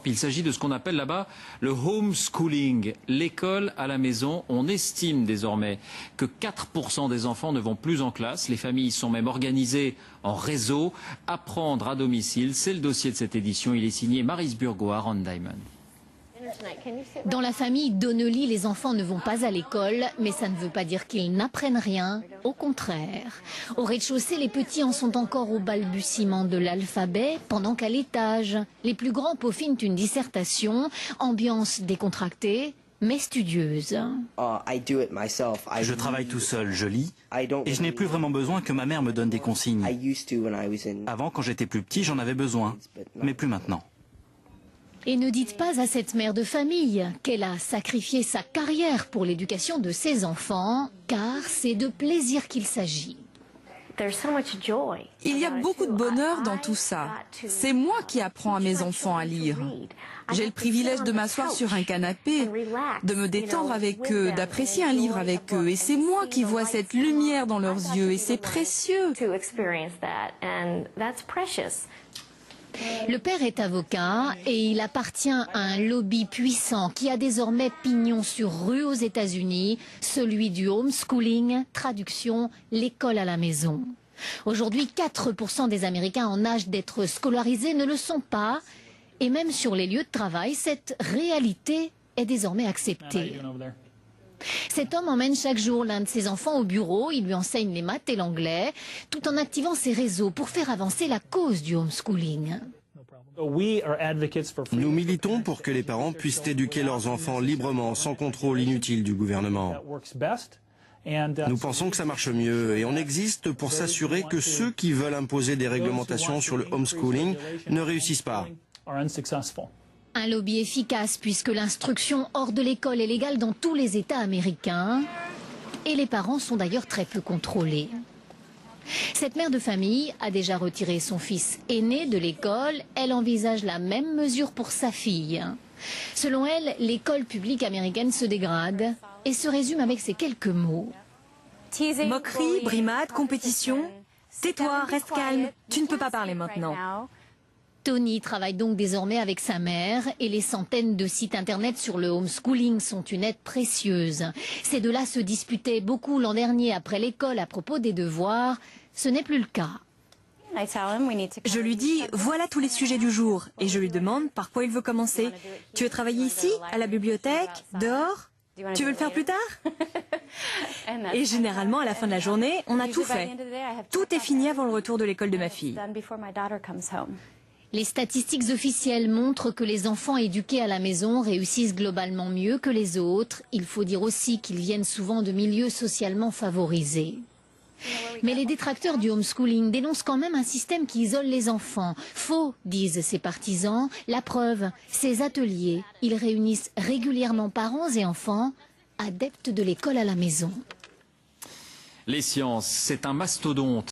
Il s'agit de ce qu'on appelle là-bas le homeschooling, l'école à la maison. On estime désormais que 4% des enfants ne vont plus en classe. Les familles sont même organisées en réseau. Apprendre à domicile, c'est le dossier de cette édition. Il est signé Maryse Burgoa, Ron Diamond. Dans la famille Donnelly, les enfants ne vont pas à l'école, mais ça ne veut pas dire qu'ils n'apprennent rien. Au contraire. Au rez-de-chaussée, les petits en sont encore au balbutiement de l'alphabet, pendant qu'à l'étage, les plus grands peaufinent une dissertation, ambiance décontractée, mais studieuse. Je travaille tout seul, je lis, et je n'ai plus vraiment besoin que ma mère me donne des consignes. Avant, quand j'étais plus petit, j'en avais besoin, mais plus maintenant. Et ne dites pas à cette mère de famille qu'elle a sacrifié sa carrière pour l'éducation de ses enfants, car c'est de plaisir qu'il s'agit. Il y a beaucoup de bonheur dans tout ça. C'est moi qui apprends à mes enfants à lire. J'ai le privilège de m'asseoir sur un canapé, de me détendre avec eux, d'apprécier un livre avec eux. Et c'est moi qui vois cette lumière dans leurs yeux, et c'est précieux. Le père est avocat et il appartient à un lobby puissant qui a désormais pignon sur rue aux États-Unis, celui du homeschooling, traduction, l'école à la maison. Aujourd'hui, 4% des Américains en âge d'être scolarisés ne le sont pas. Et même sur les lieux de travail, cette réalité est désormais acceptée. Cet homme emmène chaque jour l'un de ses enfants au bureau, il lui enseigne les maths et l'anglais, tout en activant ses réseaux pour faire avancer la cause du homeschooling. Nous militons pour que les parents puissent éduquer leurs enfants librement, sans contrôle inutile du gouvernement. Nous pensons que ça marche mieux et on existe pour s'assurer que ceux qui veulent imposer des réglementations sur le homeschooling ne réussissent pas. Un lobby efficace puisque l'instruction hors de l'école est légale dans tous les États américains et les parents sont d'ailleurs très peu contrôlés. Cette mère de famille a déjà retiré son fils aîné de l'école. Elle envisage la même mesure pour sa fille. Selon elle, l'école publique américaine se dégrade et se résume avec ces quelques mots. Moquerie, brimade, compétition. Tais-toi, reste calme, tu ne peux pas parler maintenant. Tony travaille donc désormais avec sa mère et les centaines de sites internet sur le homeschooling sont une aide précieuse. Ces deux-là se disputaient beaucoup l'an dernier après l'école à propos des devoirs. Ce n'est plus le cas. Je lui dis, voilà tous les sujets du jour et je lui demande par quoi il veut commencer. Tu veux travailler ici, à la bibliothèque, dehors? Tu veux le faire plus tard? Et généralement, à la fin de la journée, on a tout fait. Tout est fini avant le retour de l'école de ma fille. Les statistiques officielles montrent que les enfants éduqués à la maison réussissent globalement mieux que les autres. Il faut dire aussi qu'ils viennent souvent de milieux socialement favorisés. Mais les détracteurs du homeschooling dénoncent quand même un système qui isole les enfants. Faux, disent ses partisans. La preuve, ces ateliers, ils réunissent régulièrement parents et enfants, adeptes de l'école à la maison. Les sciences, c'est un mastodonte